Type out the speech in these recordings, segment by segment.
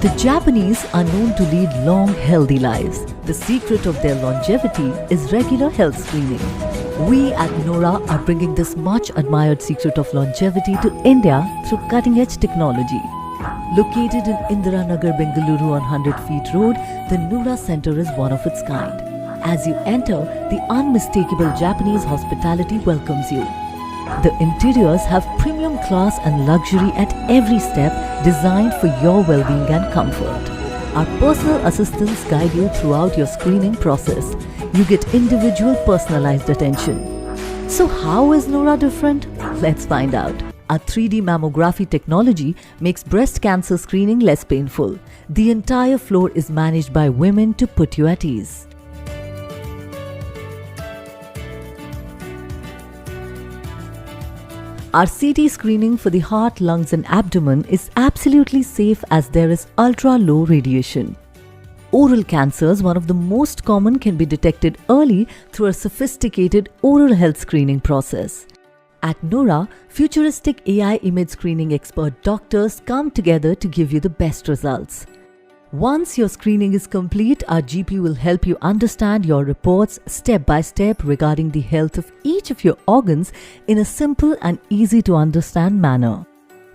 The Japanese are known to lead long, healthy lives. The secret of their longevity is regular health screening. We at NURA are bringing this much admired secret of longevity to India through cutting-edge technology. Located in Indiranagar, Bengaluru on 100 Feet Road, the NURA Center is one of its kind. As you enter, the unmistakable Japanese hospitality welcomes you. The interiors have premium class and luxury at every step, designed for your well-being and comfort. Our personal assistants guide you throughout your screening process. You get individual personalized attention. So how is NURA different? Let's find out. Our 3D mammography technology makes breast cancer screening less painful. The entire floor is managed by women to put you at ease. Our CT screening for the heart, lungs and abdomen is absolutely safe as there is ultra-low radiation. Oral cancers, one of the most common, can be detected early through a sophisticated oral health screening process. At NURA, futuristic AI image screening expert doctors come together to give you the best results. Once your screening is complete, our GP will help you understand your reports step by step regarding the health of each of your organs in a simple and easy to understand manner.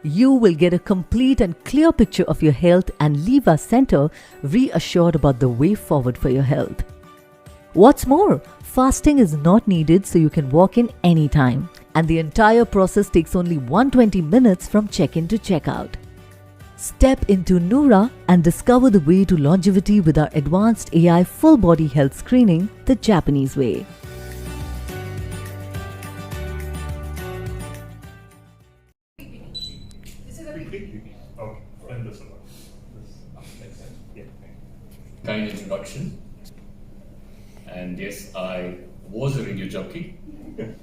You will get a complete and clear picture of your health and leave our center reassured about the way forward for your health. What's more, fasting is not needed, so you can walk in anytime, and the entire process takes only 120 minutes from check-in to check-out. Step into NURA and discover the way to longevity with our advanced AI full body health screening the Japanese way. Kind introduction. And yes, I was a radio jockey,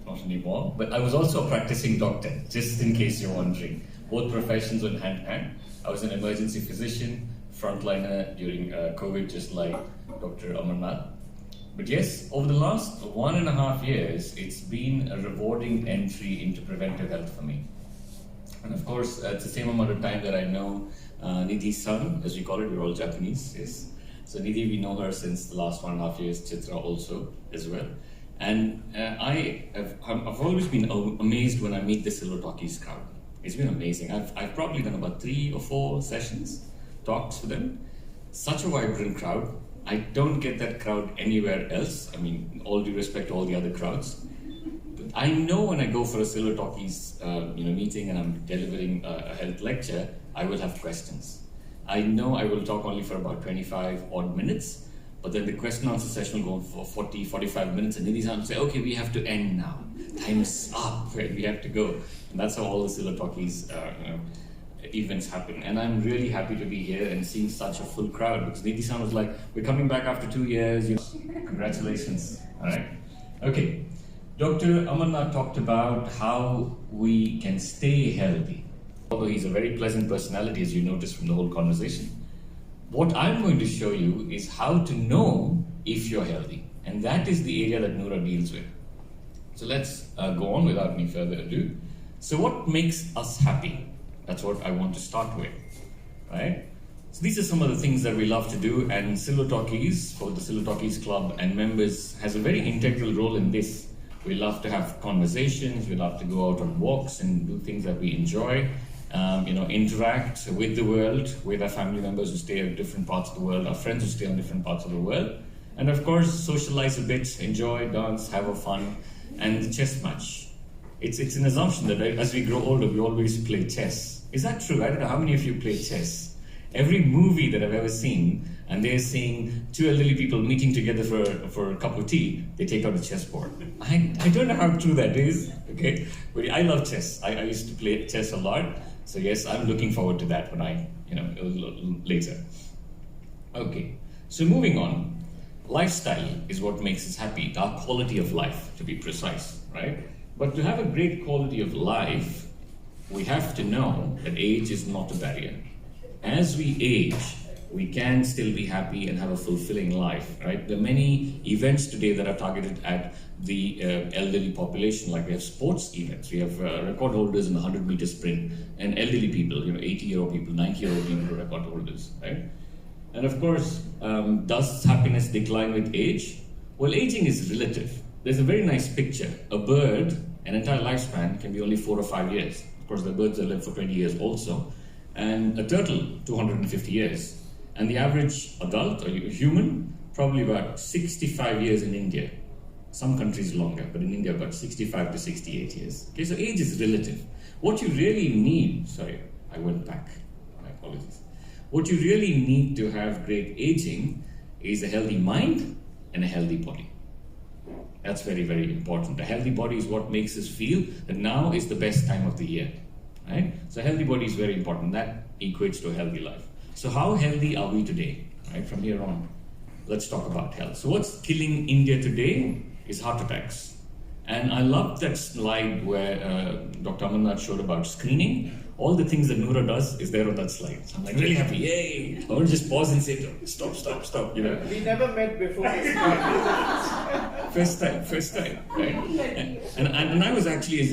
not anymore, but I was also a practicing doctor, just in case you're wondering. Both professions went hand in hand. I was an emergency physician, frontliner during COVID, just like Dr. Amarnath. But yes, over the last 1.5 years, it's been a rewarding entry into preventive health for me. And of course, it's the same amount of time that I know Nidhi's son, as we call it, we're all Japanese, yes. So Nidhi, we know her since the last 1.5 years, Chitra also as well. And I've always been amazed when I meet the Silver Talkies crowd. It's been amazing. I've probably done about 3 or 4 sessions, talks with them. Such a vibrant crowd. I don't get that crowd anywhere else. I mean, all due respect to all the other crowds. But I know when I go for a Silver Talkies meeting and I'm delivering a health lecture, I will have questions. I know I will talk only for about 25 odd minutes, but then the question answer session will go for 40, 45 minutes, and Nidhi's will say, okay, we have to end now. Time is up, right? We have to go. And that's how all the Silver Talkies events happen. And I'm really happy to be here and seeing such a full crowd, because Nidhi-san was like, we're coming back after 2 years. Congratulations. All right. Okay. Dr. Amarnath talked about how we can stay healthy. Although he's a very pleasant personality, as you noticed from the whole conversation. What I'm going to show you is how to know if you're healthy. And that is the area that NURA deals with. So let's go on without any further ado. So what makes us happy? That's what I want to start with, right? So these are some of the things that we love to do, and Silver Talkies, for the Silver Talkies Club and members, has a very integral role in this. We love to have conversations, we love to go out on walks and do things that we enjoy. Interact with the world, with our family members who stay in different parts of the world, our friends who stay in different parts of the world. And of course, socialize a bit, enjoy, dance, have a fun, and the chess match. It's an assumption that as we grow older, we always play chess. Is that true? I don't know how many of you play chess. Every movie that I've ever seen, and they're seeing 2 elderly people meeting together for a cup of tea, they take out a chessboard. I don't know how true that is, okay? But I love chess. I used to play chess a lot. So yes, I'm looking forward to that when later. Okay, so moving on. Lifestyle is what makes us happy, our quality of life, to be precise, right? But to have a great quality of life, we have to know that age is not a barrier. As we age, we can still be happy and have a fulfilling life, right? There are many events today that are targeted at the elderly population, like we have sports events, we have record holders in the 100-meter sprint, and elderly people, 80-year-old people, 90-year-old people are record holders, right? And of course, does happiness decline with age? Well, aging is relative. There's a very nice picture. A bird, an entire lifespan can be only 4 or 5 years. Of course, the birds that live for 20 years also. And a turtle, 250 years. And the average adult or human, probably about 65 years in India. Some countries longer, but in India about 65 to 68 years. Okay, so age is relative. What you really need, sorry, I went back, my apologies. What you really need to have great aging is a healthy mind and a healthy body. That's very, very important. A healthy body is what makes us feel that now is the best time of the year, right? So a healthy body is very important. That equates to a healthy life. So how healthy are we today, right? From here on, let's talk about health. So what's killing India today is heart attacks. And I love that slide where Dr. Amarnath showed about screening. All the things that NURA does is there on that slide. So I'm like really happy, yay! I want to just pause and say, stop, We never met before. First time, right? And I was actually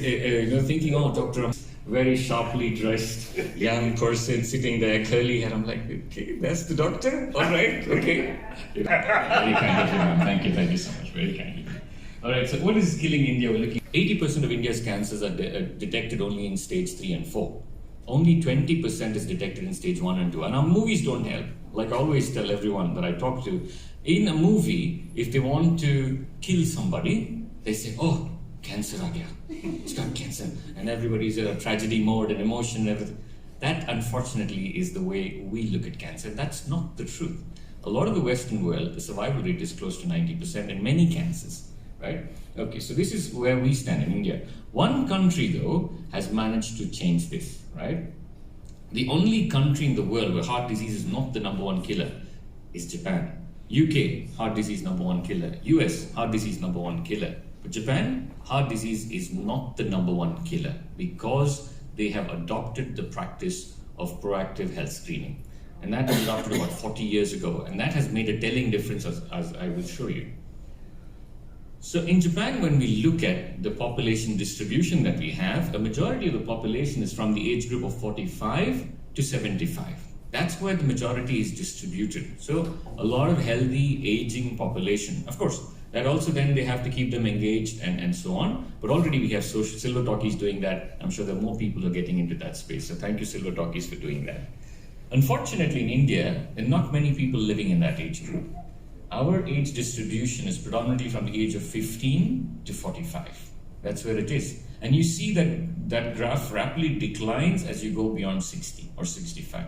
thinking, oh, Dr. Very sharply dressed young person sitting there, curly hair. I'm like, okay, that's the doctor? All right, okay. Very kind of you, ma'am. Thank you so much. Very kind of you. All right, so what is killing India? We're looking 80% of India's cancers are detected only in stage 3 and 4. Only 20% is detected in stage 1 and 2. And our movies don't help. Like I always tell everyone that I talk to, in a movie, if they want to kill somebody, they say, oh, cancer aa gaya. It's got cancer. And everybody's in a tragedy mode and emotion and everything. That, unfortunately, is the way we look at cancer. That's not the truth. A lot of the Western world, the survival rate is close to 90% in many cancers. Right? Okay, so this is where we stand in India. One country, though, has managed to change this, right? The only country in the world where heart disease is not the #1 killer is Japan. UK, heart disease #1 killer. US, heart disease #1 killer. But Japan, heart disease is not the #1 killer because they have adopted the practice of proactive health screening. And that was adopted about 40 years ago. And that has made a telling difference as I will show you. So in Japan, when we look at the population distribution that we have, a majority of the population is from the age group of 45 to 75. That's where the majority is distributed. So a lot of healthy aging population. Of course, that also then they have to keep them engaged and so on. But already we have Silver Talkies doing that. I'm sure there are more people who are getting into that space. So thank you, Silver Talkies, for doing that. Unfortunately, in India, there are not many people living in that age group. Our age distribution is predominantly from the age of 15 to 45. That's where it is. And you see that graph rapidly declines as you go beyond 60 or 65.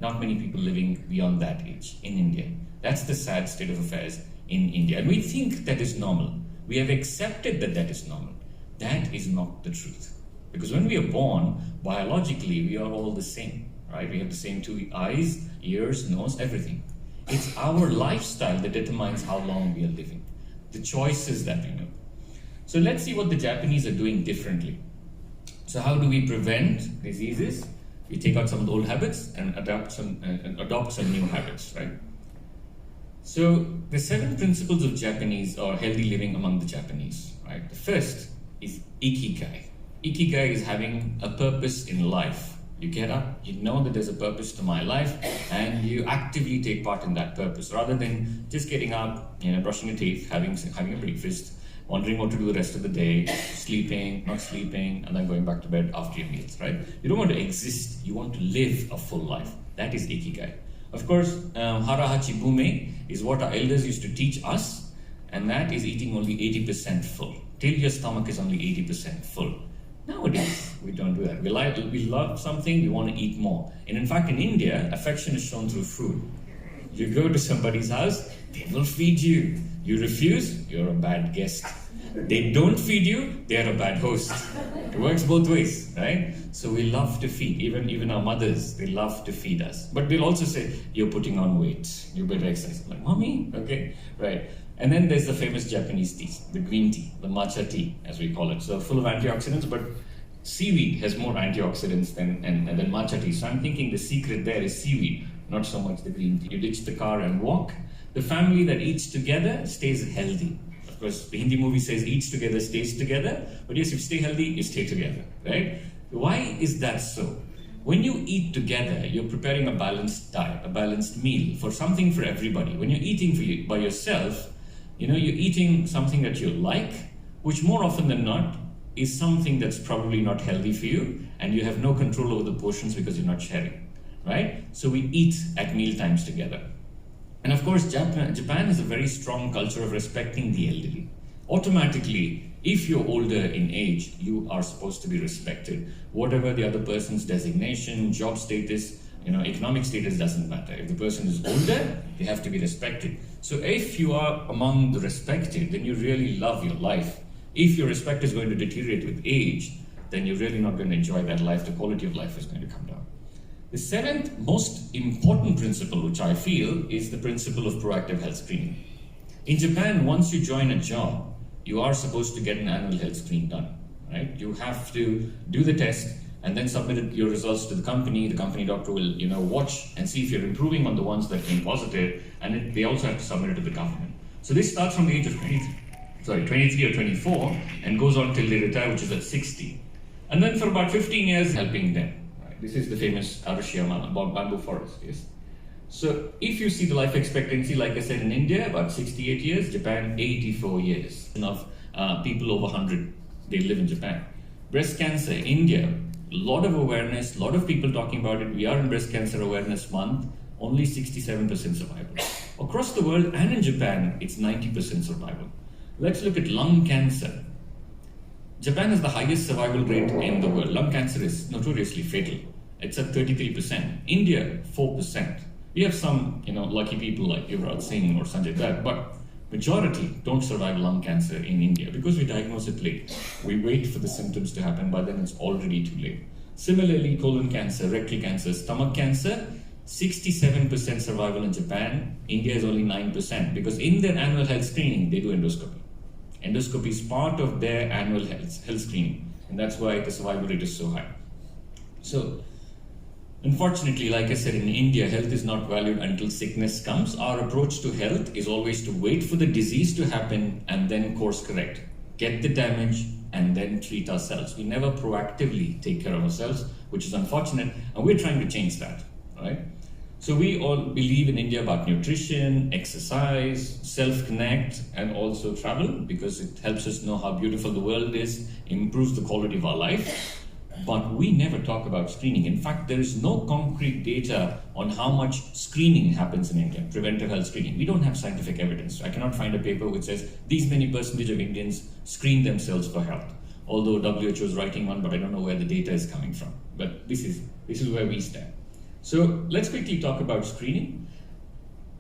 Not many people living beyond that age in India. That's the sad state of affairs in India. And we think that is normal. We have accepted that that is normal. That is not the truth. Because when we are born, biologically, we are all the same, right? We have the same 2 eyes, ears, nose, everything. It's our lifestyle that determines how long we are living, the choices that we make. So let's see what the Japanese are doing differently. So how do we prevent diseases? We take out some of the old habits and adopt some new habits, right? So the 7 principles of Japanese or healthy living among the Japanese, right? The first is ikigai. Ikigai is having a purpose in life. You get up, you know that there's a purpose to my life, and you actively take part in that purpose, rather than just getting up, brushing your teeth, having a breakfast, wondering what to do the rest of the day, sleeping, not sleeping, and then going back to bed after your meals, right? You don't want to exist, you want to live a full life. That is ikigai. Of course, hara hachi bume is what our elders used to teach us, and that is eating only 80% full. Till your stomach is only 80% full. Nowadays, we don't do that. We love something, we want to eat more. And in fact, in India, affection is shown through food. You go to somebody's house, they will feed you. You refuse, you're a bad guest. They don't feed you, they're a bad host. It works both ways, right? So we love to feed. Even our mothers, they love to feed us. But they'll also say, you're putting on weight, you better exercise. I'm like, mommy? Okay, right. And then there's the famous Japanese tea, the green tea, the matcha tea, as we call it. So full of antioxidants, but seaweed has more antioxidants than matcha tea. So I'm thinking the secret there is seaweed. not so much the green tea. You ditch the car and walk. The family that eats together stays healthy. Of course, the Hindi movie says eats together, stays together. But yes, if you stay healthy, you stay together, right? Why is that so? When you eat together, you're preparing a balanced diet, a balanced meal for something for everybody. When you're eating by yourself, you're eating something that you like, which more often than not is something that's probably not healthy for you, and you have no control over the portions because you're not sharing, right? So we eat at meal times together. And of course, Japan has a very strong culture of respecting the elderly. Automatically, if you're older in age, you are supposed to be respected. Whatever the other person's designation, job status, economic status doesn't matter. If the person is older, they have to be respected. So if you are among the respected, then you really love your life. If your respect is going to deteriorate with age, then you're really not going to enjoy that life. The quality of life is going to come down. The seventh most important principle, which I feel, is the principle of proactive health screening. In Japan, once you join a job, you are supposed to get an annual health screen done, right? You have to do the test and then submit your results to the company. The company doctor will, watch and see if you're improving on the ones that came positive, and they also have to submit it to the government. So this starts from the age of 23 or 24 and goes on till they retire, which is at 60. And then for about 15 years, helping them. Right? This is the famous Arashiyama about bamboo forest, yes? So if you see the life expectancy, like I said, in India, about 68 years, Japan, 84 years. Of people over 100, they live in Japan. Breast cancer, India, a lot of awareness, a lot of people talking about it. We are in Breast Cancer Awareness Month, only 67% survival. Across the world and in Japan, it's 90% survival. Let's look at lung cancer. Japan has the highest survival rate in the world. Lung cancer is notoriously fatal. It's at 33%. India, 4%. We have some, lucky people like Yuvraj Singh or Sanjay Dutt, but majority don't survive lung cancer in India because we diagnose it late. We wait for the symptoms to happen, by then it's already too late. Similarly, colon cancer, rectal cancer, stomach cancer, 67% survival in Japan. India is only 9% because in their annual health screening, they do endoscopy. Endoscopy is part of their annual health screening, and that's why the survival rate is so high. So, unfortunately, like I said, in India, health is not valued until sickness comes. Our approach to health is always to wait for the disease to happen and then course correct. Get the damage and then treat ourselves. We never proactively take care of ourselves, which is unfortunate, and we're trying to change that, right? So we all believe in India about nutrition, exercise, self-connect, and also travel, because it helps us know how beautiful the world is, improves the quality of our life. But we never talk about screening. In fact, there is no concrete data on how much screening happens in India, preventive health screening. We don't have scientific evidence. I cannot find a paper which says these many percentage of Indians screen themselves for health. Although WHO is writing one, but I don't know where the data is coming from. But this is where we stand. So let's quickly talk about screening.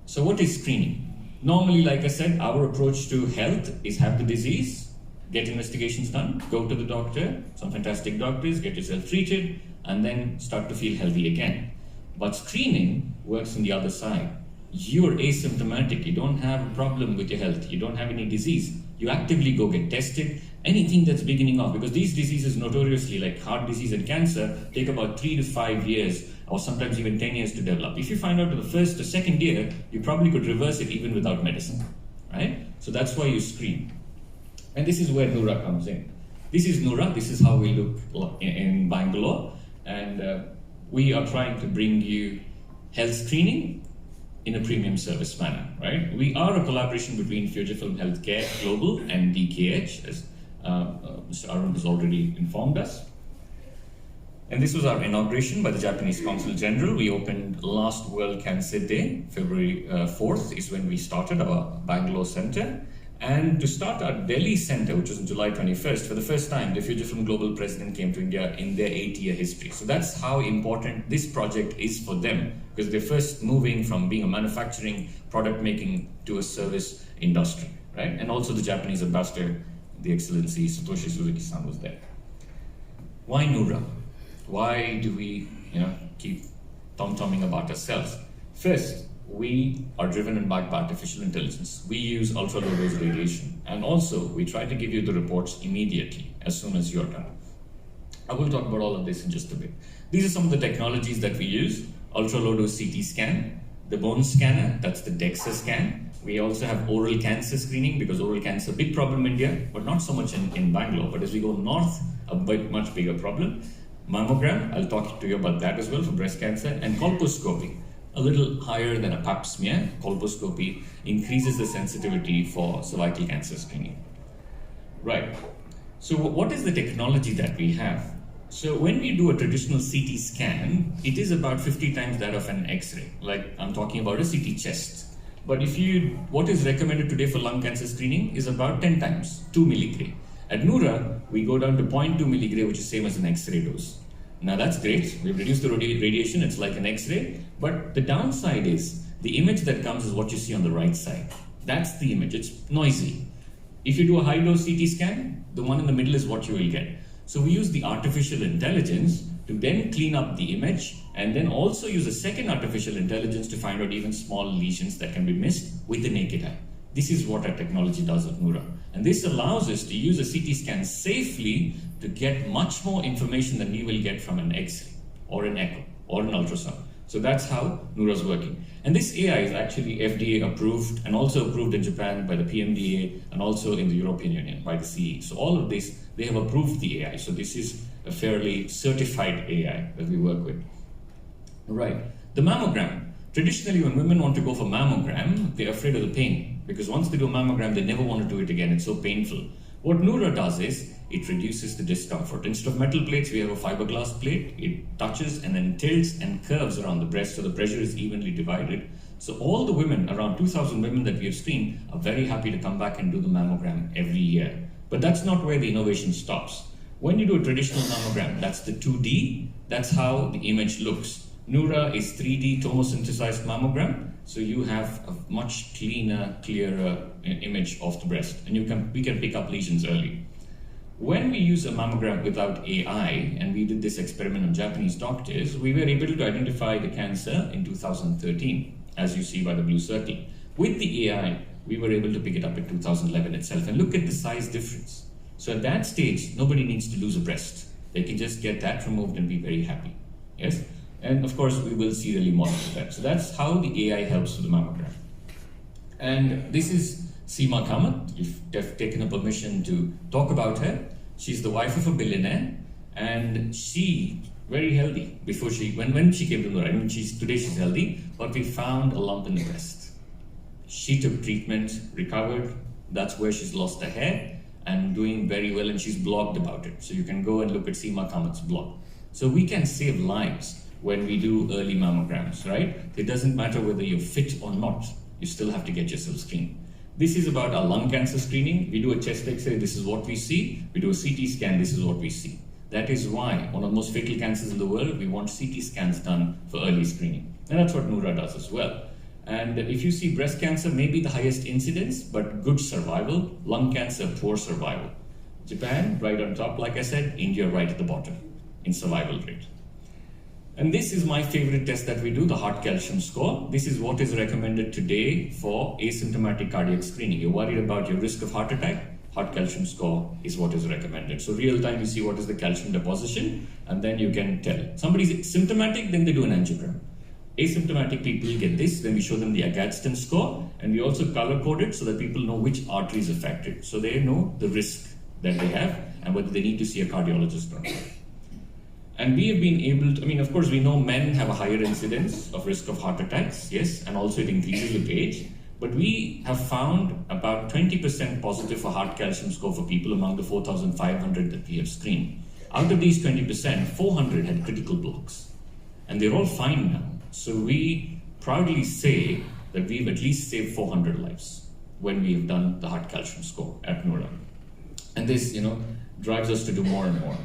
So what is screening? Normally, like I said, our approach to health is have the disease, get investigations done, go to the doctor, some fantastic doctors, get yourself treated, and then start to feel healthy again. But screening works on the other side. You're asymptomatic, you don't have a problem with your health, you don't have any disease. You actively go get tested, anything that's beginning off, because these diseases notoriously, like heart disease and cancer, take about 3 to 5 years, or sometimes even 10 years to develop. If you find out in the first or second year, you probably could reverse it even without medicine, right? So that's why you screen. And this is where NURA comes in. This is NURA, this is how we look in Bangalore, and we are trying to bring you health screening in a premium service manner, right? We are a collaboration between Fujifilm Healthcare Global and DKH, as Mr. Arun has already informed us. And this was our inauguration by the Japanese Consul General. We opened last World Cancer Day, February 4th is when we started our Bangalore Center. And to start our Delhi Center, which was on July 21st, for the first time, the Fujifilm Global President came to India in their 8-year history. So that's how important this project is for them, because they're first moving from being a manufacturing, product making to a service industry, right? And also the Japanese ambassador, the Excellency Satoshi Suzuki-san, was there. Why NURA? Why do we, keep tom-tomming about ourselves? First, we are driven and backed by artificial intelligence. We use ultra-low dose radiation, and also we try to give you the reports immediately as soon as you're done. I will talk about all of this in just a bit. These are some of the technologies that we use. ultra-low dose CT scan, the bone scanner, that's the DEXA scan. We also have oral cancer screening, because oral cancer, big problem in India, but not so much in Bangalore. But as we go north, much bigger problem. Mammogram, I'll talk to you about that as well for breast cancer, and colposcopy, a little higher than a pap smear. Colposcopy increases the sensitivity for cervical cancer screening. Right. So what is the technology that we have? So when we do a traditional CT scan, it is about 50 times that of an X-ray. Like I'm talking about a CT chest. But what is recommended today for lung cancer screening is about 10 times, 2 milligray. At NURA, we go down to 0.2 milligray, which is same as an X-ray dose. Now that's great. We've reduced the radiation. It's like an X-ray. But the downside is the image that comes is what you see on the right side. That's the image. It's noisy. If you do a high-dose CT scan, the one in the middle is what you will get. So we use the artificial intelligence to then clean up the image, and then also use a second artificial intelligence to find out even small lesions that can be missed with the naked eye. This is what our technology does at NURA. And this allows us to use a CT scan safely to get much more information than we will get from an X-ray or an echo or an ultrasound. So that's how NURA is working. And this AI is actually FDA approved and also approved in Japan by the PMDA and also in the European Union by the CE. So all of this, they have approved the AI. So this is a fairly certified AI that we work with. Right. The mammogram. Traditionally, when women want to go for mammogram, they're afraid of the pain, because once they do a mammogram, they never want to do it again. It's so painful. What NURA does is it reduces the discomfort. Instead of metal plates, we have a fiberglass plate. It touches and then tilts and curves around the breast, so the pressure is evenly divided. So all the women, around 2,000 women that we have screened, are very happy to come back and do the mammogram every year. But that's not where the innovation stops. When you do a traditional mammogram, that's the 2D, that's how the image looks. NURA is 3D tomosynthesized mammogram, so you have a much cleaner, clearer image of the breast, and we can pick up lesions early. When we use a mammogram without AI, and we did this experiment on Japanese doctors, we were able to identify the cancer in 2013, as you see by the blue circle. With the AI, we were able to pick it up in 2011 itself, and look at the size difference. So at that stage, nobody needs to lose a breast. They can just get that removed and be very happy. Yes? And of course, we will serially monitor that. So that's how the AI helps with the mammogram. And this is Seema Kamath. You've taken a permission to talk about her. She's the wife of a billionaire, and she very healthy before when she came to NURA. I mean, today she's healthy, but we found a lump in the breast. She took treatment, recovered. That's where she's lost her hair and doing very well, and she's blogged about it. So you can go and look at Seema Kamath's blog. So we can save lives when we do early mammograms, right? It doesn't matter whether you're fit or not, you still have to get yourself screened. This is about our lung cancer screening. We do a chest X-ray, this is what we see. We do a CT scan, this is what we see. That is why one of the most fatal cancers in the world, we want CT scans done for early screening. And that's what NURA does as well. And if you see breast cancer, maybe the highest incidence, but good survival. Lung cancer, poor survival. Japan, right on top, like I said. India, right at the bottom in survival rate. And this is my favorite test that we do, the heart calcium score. This is what is recommended today for asymptomatic cardiac screening. You're worried about your risk of heart attack, heart calcium score is what is recommended. So real time, you see what is the calcium deposition, and then you can tell. Somebody's symptomatic, then they do an angiogram. Asymptomatic people get this, then we show them the Agatston score, and we also color code it so that people know which artery is affected. So they know the risk that they have and whether they need to see a cardiologist or not. And we have been able to, I mean, of course, we know men have a higher incidence of risk of heart attacks, yes, and also it increases with age. But we have found about 20% positive for heart calcium score for people among the 4,500 that we have screened. Out of these 20%, 400 had critical blocks. And they're all fine now. So we proudly say that we've at least saved 400 lives when we have done the heart calcium score at NURA. And this, drives us to do more and more.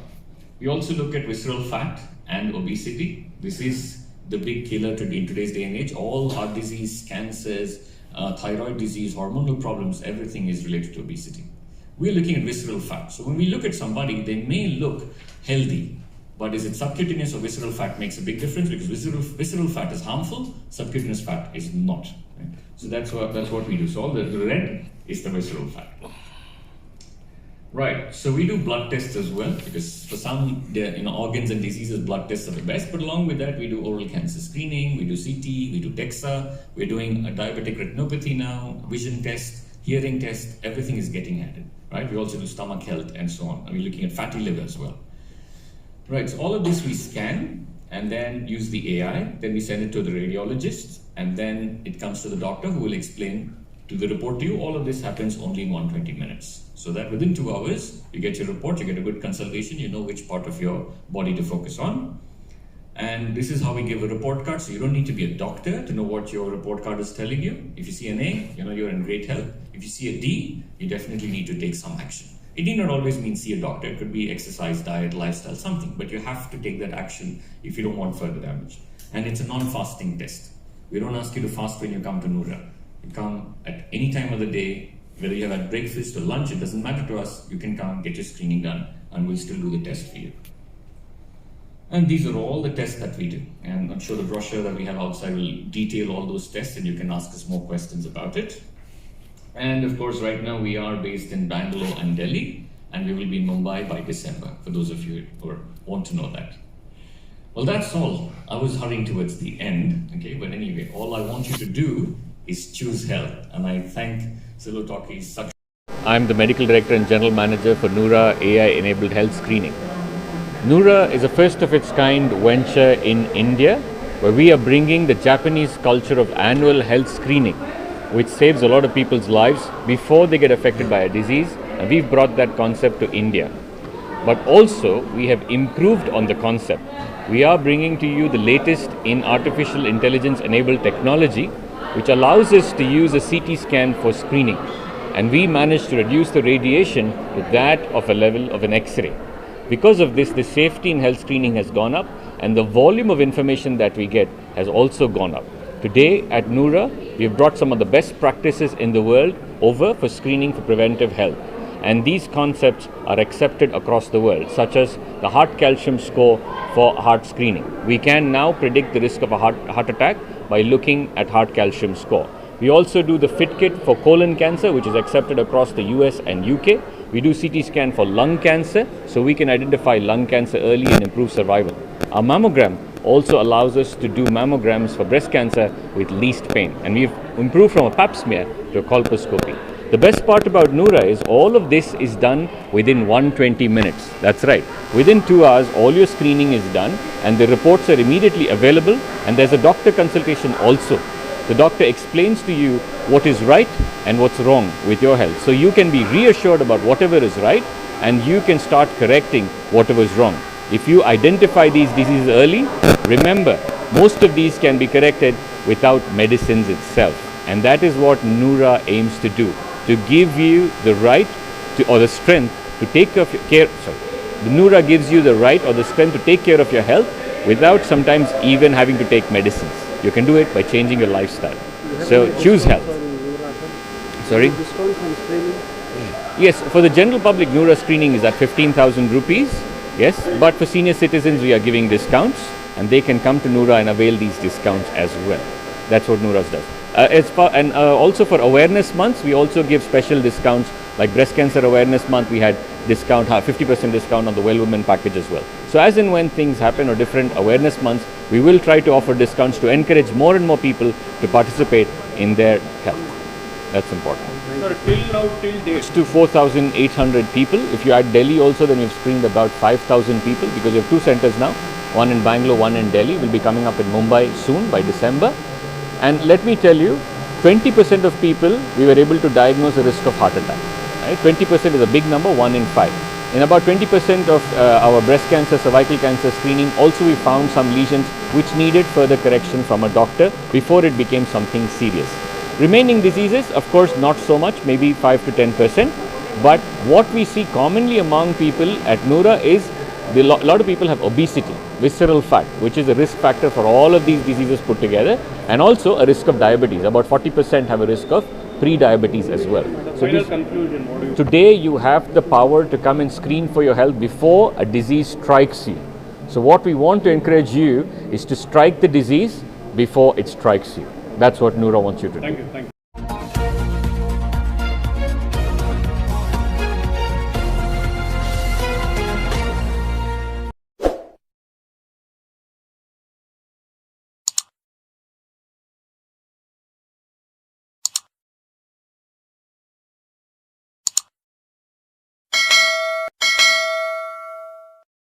We also look at visceral fat and obesity. This is the big killer in today's day and age. All heart disease, cancers, thyroid disease, hormonal problems, everything is related to obesity. We're looking at visceral fat. So when we look at somebody, they may look healthy, but is it subcutaneous or visceral fat makes a big difference, because visceral fat is harmful, subcutaneous fat is not. Right? So that's what we do. So all the red is the visceral fat. Right. So we do blood tests as well, because for some organs and diseases, blood tests are the best. But along with that, we do oral cancer screening, we do CT, we do DEXA, we're doing a diabetic retinopathy now, vision test, hearing test. Everything is getting added. Right. We also do stomach health and so on. And we're looking at fatty liver as well. Right. So all of this we scan and then use the AI. Then we send it to the radiologist, and then it comes to the doctor, who will explain to the report to you. All of this happens only in 120 minutes. So that within 2 hours, you get your report, you get a good consultation, you know which part of your body to focus on. And this is how we give a report card. So you don't need to be a doctor to know what your report card is telling you. If you see an A, you know you're in great health. If you see a D, you definitely need to take some action. It need not always mean see a doctor. It could be exercise, diet, lifestyle, something. But you have to take that action if you don't want further damage. And it's a non-fasting test. We don't ask you to fast when you come to NURA. You come at any time of the day, whether you have had breakfast or lunch, it doesn't matter to us. You can come, get your screening done, and we'll still do the test for you. And these are all the tests that we do. And I'm sure the brochure that we have outside will detail all those tests, and you can ask us more questions about it. And of course, right now we are based in Bangalore and Delhi, and we will be in Mumbai by December, for those of you who want to know that. Well, that's all. I was hurrying towards the end, okay? But anyway, all I want you to do is choose health. And I thank Silver Talkies, Saksham. I'm the Medical Director and General Manager for NURA AI-enabled health screening. NURA is a first of its kind venture in India, where we are bringing the Japanese culture of annual health screening, which saves a lot of people's lives before they get affected by a disease, and we've brought that concept to India. But also, we have improved on the concept. We are bringing to you the latest in artificial intelligence-enabled technology, which allows us to use a CT scan for screening. And we managed to reduce the radiation to that of a level of an X-ray. Because of this, the safety in health screening has gone up, and the volume of information that we get has also gone up. Today at NURA, we have brought some of the best practices in the world over for screening for preventive health. And these concepts are accepted across the world, such as the heart calcium score for heart screening. We can now predict the risk of a heart attack by looking at heart calcium score. We also do the fit kit for colon cancer, which is accepted across the US and UK. We do CT scan for lung cancer, so we can identify lung cancer early and improve survival. Our mammogram also allows us to do mammograms for breast cancer with least pain. And we've improved from a pap smear to a colposcopy. The best part about NURA is all of this is done within 120 minutes. That's right. Within 2 hours, all your screening is done and the reports are immediately available, and there's a doctor consultation also. The doctor explains to you what is right and what's wrong with your health. So you can be reassured about whatever is right, and you can start correcting whatever is wrong. If you identify these diseases early, remember, most of these can be corrected without medicines itself. And that is what NURA aims to do, to give you the right to, or the strength to take care. The NURA gives you the right or the strength to take care of your health without sometimes even having to take medicines. You can do it by changing your lifestyle. So choose health. Sorry? Discount on screening? Yes, for the general public, NURA screening is at 15,000 rupees. Yes, but for senior citizens, we are giving discounts, and they can come to NURA and avail these discounts as well. That's what NURA does. Also for awareness months, we also give special discounts. Like breast cancer awareness month, we had 50% discount on the Well Women package as well. So as and when things happen or different awareness months, we will try to offer discounts to encourage more and more people to participate in their health. That's important. Sir, till date? It's to 4,800 people. If you add Delhi also, then we've screened about 5,000 people, because we have 2 centers now, one in Bangalore, one in Delhi. We'll be coming up in Mumbai soon by December. And let me tell you, 20% of people we were able to diagnose a risk of heart attack. Right? 20% is a big number, 1 in 5. In about 20% of our breast cancer, cervical cancer screening, also we found some lesions which needed further correction from a doctor before it became something serious. Remaining diseases, of course, not so much, maybe 5 to 10%. But what we see commonly among people at NURA is a lot of people have obesity, visceral fat, which is a risk factor for all of these diseases put together, and also a risk of diabetes. About 40% have a risk of pre-diabetes as well. So Final conclusion, what do you today you have the power to come and screen for your health before a disease strikes you. So what we want to encourage you is to strike the disease before it strikes you. That's what NURA wants you to do. Thank you. Thank you.